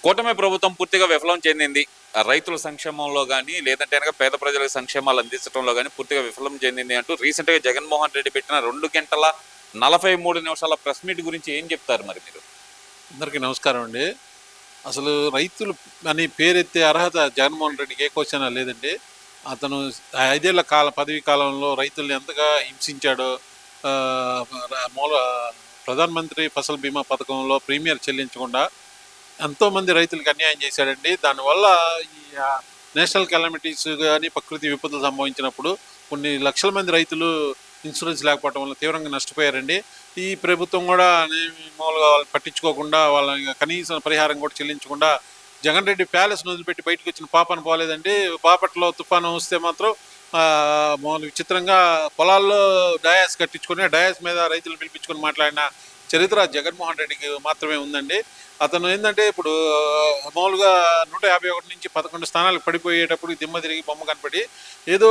కూటమి ప్రభుత్వం పూర్తిగా విఫలం చెందింది. రైతుల సంక్షేమంలో గానీ, లేదంటే గనక పేద ప్రజలకు సంక్షేమాలు అందించడంలో గానీ పూర్తిగా విఫలం చెందింది అంటూ రీసెంట్‌గా జగన్మోహన్ రెడ్డి పెట్టిన 2 గంటల 43 నిమిషాల ప్రెస్ మీట్ గురించి ఏం చెప్తారు మరి మీరు? అందరికీ నమస్కారం అండి. అసలు రైతులు అని పేరెత్తే అర్హత జగన్మోహన్ రెడ్డికి ఏ క్వశ్చన్ లేదండి. అతను 5 ఏళ్ల పదవీ కాలంలో రైతుల్ని ఎంతగా హింసించాడో, మూల ప్రధానమంత్రి ఫసల్ బీమా పథకంలో ప్రీమియర్ చెల్లించకుండా ఎంతోమంది రైతులకు అన్యాయం చేశాడండి. దానివల్ల ఈ నేషనల్ కెలామిటీస్ కానీ, ప్రకృతి విపత్తులు సంభవించినప్పుడు కొన్ని లక్షల మంది రైతులు ఇన్సూరెన్స్ లేకపోవడం వల్ల తీవ్రంగా నష్టపోయారండి. ఈ ప్రభుత్వం కూడా మామూలుగా వాళ్ళు పట్టించుకోకుండా, వాళ్ళ కనీసం పరిహారం కూడా చెల్లించకుండా జగన్ రెడ్డి ప్యాలెస్ను వదిలిపెట్టి బయటకు వచ్చిన పాపన పోలేదండి. బాపట్లో తుఫాను వస్తే మాత్రం మామూలు విచిత్రంగా పొలాల్లో డయాస్ కట్టించుకొని, డయాస్ మీద రైతులు పిలిపించుకొని మాట్లాడిన చరిత్ర జగన్మోహన్ రెడ్డికి మాత్రమే ఉందండి. అతను ఏంటంటే ఇప్పుడు మామూలుగా 151 నుంచి 11 స్థానాలకు పడిపోయేటప్పుడు దిమ్మ తిరిగి బొమ్మ కనపడి ఏదో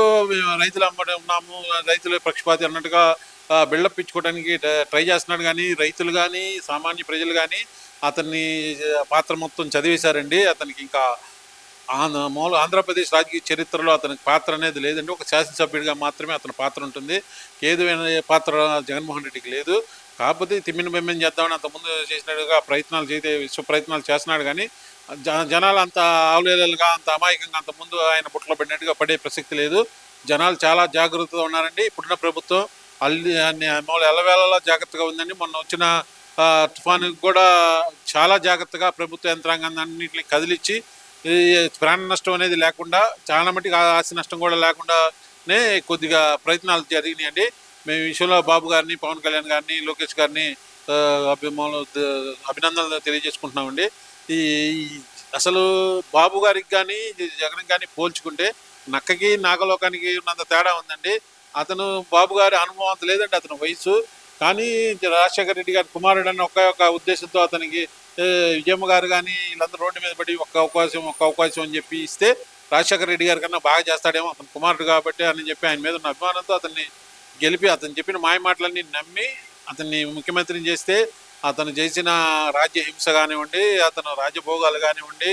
రైతులు అమ్మడం ఉన్నాము, రైతులే పక్షపాతి అన్నట్టుగా బిల్డప్ ఇచ్చుకోవడానికి ట్రై చేస్తున్నాడు. కానీ రైతులు కానీ, సామాన్య ప్రజలు కానీ అతన్ని పాత్ర మొత్తం చదివేశారండి. అతనికి ఇంకా ఆంధ్రప్రదేశ్ రాజకీయ చరిత్రలో అతనికి పాత్ర అనేది లేదండి. ఒక శాసనసభ్యుడిగా మాత్రమే అతని పాత్ర ఉంటుంది. ఏదైనా పాత్ర జగన్మోహన్ రెడ్డికి లేదు. కాకపోతే తిమ్మిన బెమ్మిని చేద్దామని అంతకుముందు చేసినట్టుగా ప్రయత్నాలు విశ్వ ప్రయత్నాలు చేస్తున్నాడు. కానీ జనాలు అంత ఆవులేలుగా, అంత అమాయకంగా అంతకుముందు ఆయన బుట్టలో పడినట్టుగా పడే ప్రసక్తి లేదు. జనాలు చాలా జాగ్రత్తగా ఉన్నారండి. ఇప్పుడున్న ప్రభుత్వం మామూలు ఎల్లవేళలా జాగ్రత్తగా ఉందండి. మొన్న వచ్చిన తుఫానుకి కూడా చాలా జాగ్రత్తగా ప్రభుత్వ యంత్రాంగాన్ని అన్నింటినీ కదిలిచ్చి ప్రాణ నష్టం అనేది లేకుండా, చాలా మటుకు ఆస్తి నష్టం కూడా లేకుండానే కొద్దిగా ప్రయత్నాలు జరిగినాయండి. మేము ఈ విషయంలో బాబు గారిని, పవన్ కళ్యాణ్ గారిని, లోకేష్ గారిని అభినందనలు తెలియజేసుకుంటున్నామండి. ఈ అసలు బాబు గారికి కానీ, జగన్ కానీ పోల్చుకుంటే నక్కకి నాగలోకానికి ఉన్నంత తేడా ఉందండి. అతను బాబు గారి అనుభవం అంత లేదండి, అతని వయసు. కానీ రాజశేఖర రెడ్డి గారి కుమారుడు అన్న ఒక్క ఉద్దేశంతో అతనికి విజయమ్మ గారు కానీ వీళ్ళందరూ రోడ్డు మీద పడి ఒక్క అవకాశం అని చెప్పి ఇస్తే రాజశేఖర రెడ్డి గారి కన్నా బాగా చేస్తాడేమో అతని కుమారుడు కాబట్టి అని చెప్పి ఆయన మీద ఉన్న అభిమానంతో అతన్ని గెలిపి అతను చెప్పిన మాయ మాటలన్నీ నమ్మి అతన్ని ముఖ్యమంత్రిని చేస్తే అతను చేసిన రాజ్య హింస కానివ్వండి, అతను రాజభోగాలు కానివ్వండి,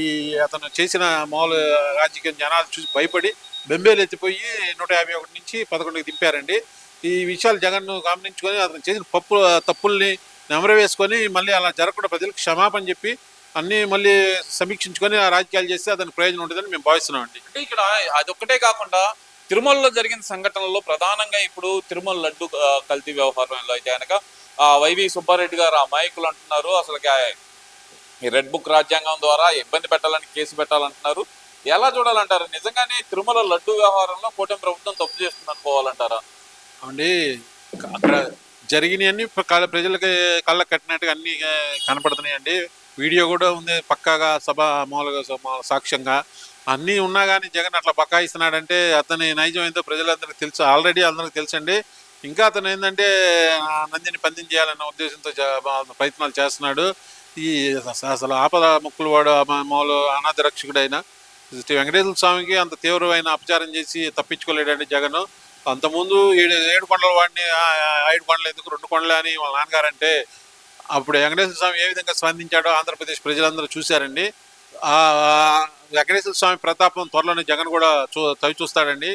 ఈ అతను చేసిన మామూలు రాజకీయ జనాలు చూసి భయపడి బెంబేలు ఎత్తిపోయి 151 నుంచి 11కి దింపారండి. ఈ విషయాలు జగన్ గమనించుకొని అతను చేసిన తప్పుల్ని నెమరవేసుకొని మళ్ళీ అలా జరగకుండా ప్రజలకు క్షమాపణ చెప్పి అన్నీ మళ్ళీ సమీక్షించుకొని ఆ రాజకీయాలు చేస్తే అతనికి ప్రయోజనం ఉంటుందని మేము భావిస్తున్నామండి. అంటే ఇక్కడ అదొక్కటే కాకుండా తిరుమలలో జరిగిన సంఘటనలో ప్రధానంగా ఇప్పుడు తిరుమల లడ్డు కల్తీ వ్యవహారంలో అయితే కనుక వైవి సుబ్బారెడ్డి గారు అమాయకులు అంటున్నారు. అసలు ఈ రెడ్ బుక్ రాజ్యాంగం ద్వారా ఇబ్బంది పెట్టాలని కేసు పెట్టాలంటున్నారు. ఎలా చూడాలంటారు? నిజంగానే తిరుమల లడ్డు వ్యవహారంలో కూటమి ప్రభుత్వం తప్పు చేస్తుంది అనుకోవాలంటారా? అండి, అక్కడ జరిగినవన్నీ ప్రజలకి కళ్ళ కట్టినట్టుగా అన్నీ కనపడుతున్నాయండి. వీడియో కూడా ఉంది పక్కాగా, మామూలుగా సాక్ష్యంగా అన్నీ ఉన్నా కానీ జగన్ అట్లా బకాయిస్తున్నాడంటే అతని నైజం ఏంటో ప్రజలందరికీ తెలుసు, ఆల్రెడీ అందరికీ తెలుసండి. ఇంకా అతను ఏంటంటే నందిని పందెం చేయాలన్న ఉద్దేశంతో ప్రయత్నాలు చేస్తున్నాడు. ఈ అసలు ఆపద ముక్కులు వాడు మామూలు అనాథ రక్షకుడైన శ్రీ వెంకటేశ్వర స్వామికి అంత తీవ్రమైన అపచారం చేసి తప్పించుకోలేడండి జగన్. అంతకుముందు 7 కొండల వాడిని 5 కొండలు ఎందుకు 2 కొండలే అని వాళ్ళ నాన్నగారంటే అప్పుడు వెంకటేశ్వర స్వామి ఏ విధంగా స్పందించాడో ఆంధ్రప్రదేశ్ ప్రజలందరూ చూశారండి. వెంకటేశ్వర స్వామి ప్రతాపం త్వరలోనే జగన్ కూడా తవి చూస్తాడండి.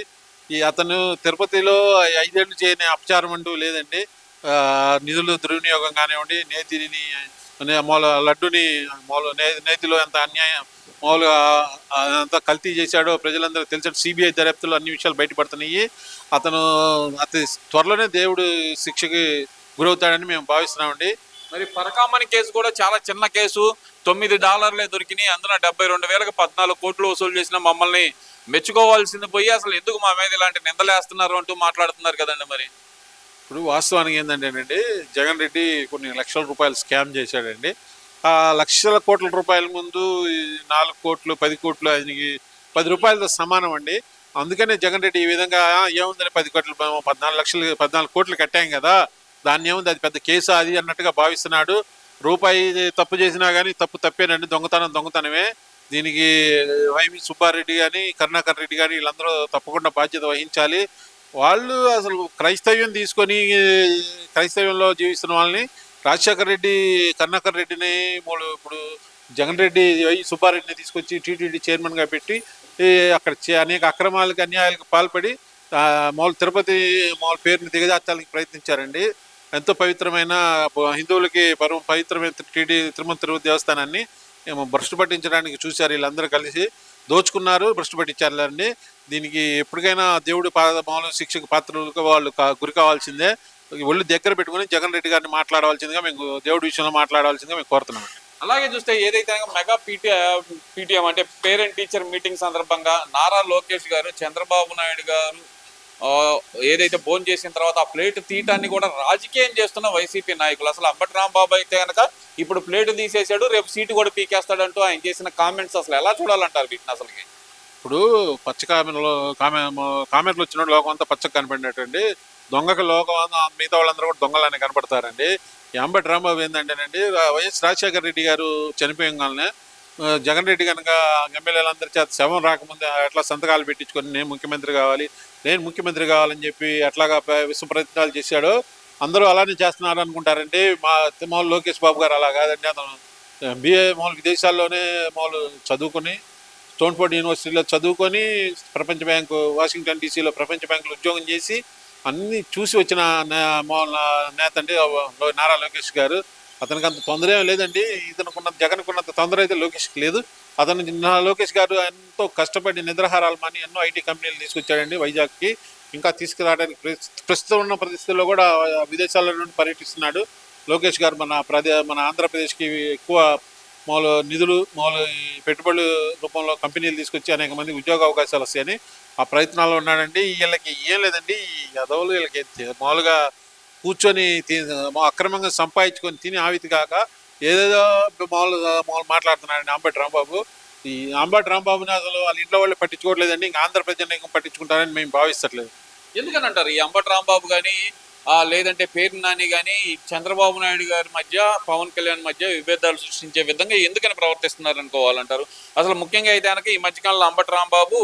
అతను తిరుపతిలో 5 ఏళ్ళు చేయని అపచారం అంటూ లేదండి. నిధులు దుర్వినియోగం కానివ్వండి, నేతిని లడ్డుని నేతిలో ఎంత అన్యాయం మామూలుగా అంతా కల్తీ చేశాడో ప్రజలందరూ తెలిసాడు. సిబిఐ దర్యాప్తులో అన్ని విషయాలు బయటపడుతున్నాయి. అతను అతి త్వరలోనే దేవుడు శిక్షకి గురవుతాడని మేము భావిస్తున్నామండి. మరి పరకామణి కేసు కూడా చాలా చిన్న కేసు, $9 దొరికినాయి. అందులో 72,000కి 14 కోట్లు వసూలు చేసిన మమ్మల్ని మెచ్చుకోవాల్సింది పోయి అసలు ఎందుకు మా మీద ఇలాంటి నిందలేస్తున్నారు అంటూ మాట్లాడుతున్నారు కదండి. మరి ఇప్పుడు వాస్తవానికి ఏంటంటేనండి, జగన్ రెడ్డి కొన్ని లక్షల రూపాయలు స్కామ్ చేశాడండి. ఆ లక్షల కోట్ల రూపాయల ముందు 4 కోట్లు 10 కోట్లు ఆయనకి 10 రూపాయలతో సమానం అండి. అందుకనే జగన్ రెడ్డి ఈ విధంగా ఏముందని 10 కోట్లు 14 కోట్లు కట్టాం కదా, దాన్ని ఏముంది, అది పెద్ద కేసు అది అన్నట్టుగా భావిస్తున్నాడు. రూపాయి తప్పు చేసినా కానీ తప్పేనండి, దొంగతనమే. దీనికి వైవి సుబ్బారెడ్డి కానీ, కరుణాకర్ రెడ్డి కానీ వీళ్ళందరూ తప్పకుండా బాధ్యత వహించాలి. వాళ్ళు అసలు క్రైస్తవ్యం తీసుకొని క్రైస్తవ్యంలో జీవిస్తున్న వాళ్ళని, రాజశేఖర రెడ్డి కరుణాకర్ రెడ్డిని ఇప్పుడు జగన్ రెడ్డి సుబ్బారెడ్డిని తీసుకొచ్చి టీటీడీ చైర్మన్గా పెట్టి అక్కడ అనేక అక్రమాలకు అన్యాయాలకు పాల్పడి మామూలు తిరుపతి మామూలు పేరుని దిగజార్చాలని ప్రయత్నించారండి. ఎంతో పవిత్రమైన హిందువులకి పవిత్రమైన తిరుమల తిరుపతి దేవస్థానాన్ని భ్రష్టు పట్టించడానికి చూశారు. వీళ్ళందరూ కలిసి దోచుకున్నారు, భ్రష్టు పట్టించారండి. దీనికి ఎప్పటికైనా దేవుడి మామూలు శిక్షకు పాత్రలకు వాళ్ళు గురి కావాల్సిందే. ఒళ్ళు దగ్గర పెట్టుకుని జగన్ రెడ్డి గారిని మాట్లాడవలసిందిగా మేము దేవుడి విషయంలో మాట్లాడవలసిందిగా మేము కోరుతున్నాం. అలాగే చూస్తే ఏదైతే మెగా పీటీఎం అంటే పేరెంట్ టీచర్ మీటింగ్ సందర్భంగా నారా లోకేష్ గారు చంద్రబాబు నాయుడు గారు ఏదైతే భోజనం చేసిన తర్వాత ఆ ప్లేట్ తీయటాన్ని కూడా రాజకీయం చేస్తున్న వైసీపీ నాయకులు. అసలు అంబటి రాంబాబు అయితే కనుక ఇప్పుడు ప్లేట్ తీసేశాడు, రేపు సీటు కూడా పీకేస్తాడంటూ ఆయన చేసిన కామెంట్స్ అసలు ఎలా చూడాలంటారు వీటిని? అసలుకి ఇప్పుడు పచ్చ కామెంట్లు వచ్చిన లోకం అంతా పచ్చగా కనపడినట్టండి. దొంగకి లోకం మిగతా వాళ్ళందరూ కూడా దొంగలనే కనపడతారండి. ఈ అంబటి రాంబాబు ఏంటంటేనండి, వైఎస్ రాజశేఖర రెడ్డి గారు చనిపోయంగానే జగన్ రెడ్డి కనుక ఎమ్మెల్యేలందరి చేత శవం రాకముందే ఎట్లా సంతకాలు పెట్టించుకొని నేను ముఖ్యమంత్రి కావాలని చెప్పి ఎట్లాగా విశ్వ ప్రయత్నాలు చేశాడో అందరూ అలానే చేస్తున్నారు అనుకుంటారండి. మామూలు లోకేష్ బాబు గారు అలా కాదండి. అతను బిఏ మామూలు విదేశాల్లోనే మామూలు చదువుకొని స్టోన్ఫోర్డ్ యూనివర్సిటీలో చదువుకొని ప్రపంచ బ్యాంకు వాషింగ్టన్ డీసీలో ప్రపంచ బ్యాంకులో ఉద్యోగం చేసి అన్నీ చూసి వచ్చిన నేత అండి నారా లోకేష్ గారు. అతనికి అంత తొందర ఏం లేదండి. జగన్కు ఉన్నంత తొందర అయితే లోకేష్కి లేదు. లోకేష్ గారు ఎంతో కష్టపడి నిద్రాహారాలు మాని ఎన్నో ఐటీ కంపెనీలు తీసుకొచ్చాడండి వైజాగ్కి. ఇంకా తీసుకురావడానికి ప్రస్తుతం ఉన్న పరిస్థితుల్లో కూడా విదేశాల నుండి పర్యటిస్తున్నాడు లోకేష్ గారు. మన ఆంధ్రప్రదేశ్కి ఎక్కువ నిధులు పెట్టుబడుల రూపంలో కంపెనీలు తీసుకొచ్చి అనేక మంది ఉద్యోగ అవకాశాలు వస్తాయని ఆ ప్రయత్నాల్లో ఉన్నాడండి. వీళ్ళకి ఏం లేదండి, ఈ యదవులు వీళ్ళకి మామూలుగా కూర్చొని అక్రమంగా సంపాదించుకొని తిని ఆవితి కాక ఏదేదో మామూలు మాట్లాడుతున్నాడండి అంబటి రాంబాబు. ఈ అంబటి రాంబాబుని అసలు వాళ్ళ ఇంట్లో వాళ్ళు పట్టించుకోవట్లేదండి. ఇంకా ఆంధ్రప్రదేశ్ పట్టించుకుంటారని మేము భావిస్తట్లేదు. ఎందుకని అంటారు ఈ అంబటి రాంబాబు కానీ లేదంటే పేరు నాని కానీ చంద్రబాబు నాయుడు గారి మధ్య పవన్ కళ్యాణ్ మధ్య విభేదాలు సృష్టించే విధంగా ఎందుకని ప్రవర్తిస్తున్నారు అనుకోవాలంటారు? అసలు ముఖ్యంగా అయితే కనుక ఈ మధ్యకాలంలో అంబటి రాంబాబు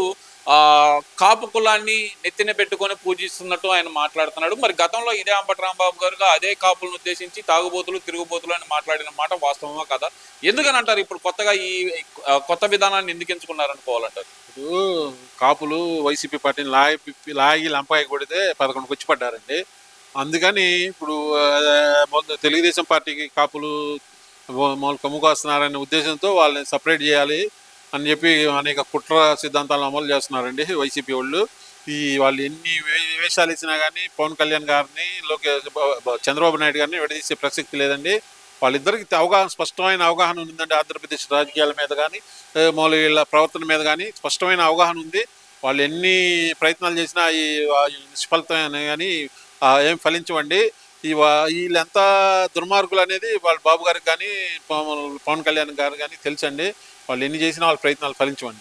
కాపు కులాన్ని నెత్తిన పెట్టుకొని పూజిస్తున్నట్టు ఆయన మాట్లాడుతున్నాడు. మరి గతంలో ఇదే అంబటి రాంబాబు గారు అదే కాపులను ఉద్దేశించి తాగుబోతులు తిరుగుబోతులు అని మాట్లాడిన మాట వాస్తవమా కదా? ఎందుకని అంటారు ఇప్పుడు కొత్తగా ఈ కొత్త విధానాన్ని ఎందుకు ఎంచుకున్నారు అనుకోవాలంటారు? ఇప్పుడు కాపులు వైసీపీ పార్టీని లాగి లంపాయి కొడితే 11 వచ్చి పడ్డారండి. అందుకని ఇప్పుడు తెలుగుదేశం పార్టీకి కాపులు కమ్ముకు వస్తున్నారనే ఉద్దేశంతో వాళ్ళని సపరేట్ చేయాలి అని చెప్పి అనేక కుట్ర సిద్ధాంతాలను అమలు చేస్తున్నారండి వైసీపీ వాళ్ళు. వాళ్ళు ఎన్ని వేషాలు ఇచ్చినా కానీ పవన్ కళ్యాణ్ గారిని చంద్రబాబు నాయుడు గారిని విడదీసే ప్రసక్తి లేదండి. వాళ్ళిద్దరికి స్పష్టమైన అవగాహన ఉందండి. ఆంధ్రప్రదేశ్ రాజకీయాల మీద కానీ వీళ్ళ ప్రవర్తన మీద కానీ స్పష్టమైన అవగాహన ఉంది. వాళ్ళు ఎన్ని ప్రయత్నాలు చేసినా ఈ నిష్ఫలితమైన కానీ ఏం ఫలించవండి. వీళ్ళు ఎంత దుర్మార్గులు అనేది వాళ్ళ బాబు గారికి కానీ పవన్ కళ్యాణ్ గారు కానీ తెలుసండి. వాళ్ళు ఎన్ని చేసినా వాళ్ళ ప్రయత్నాలు ఫలించవండి.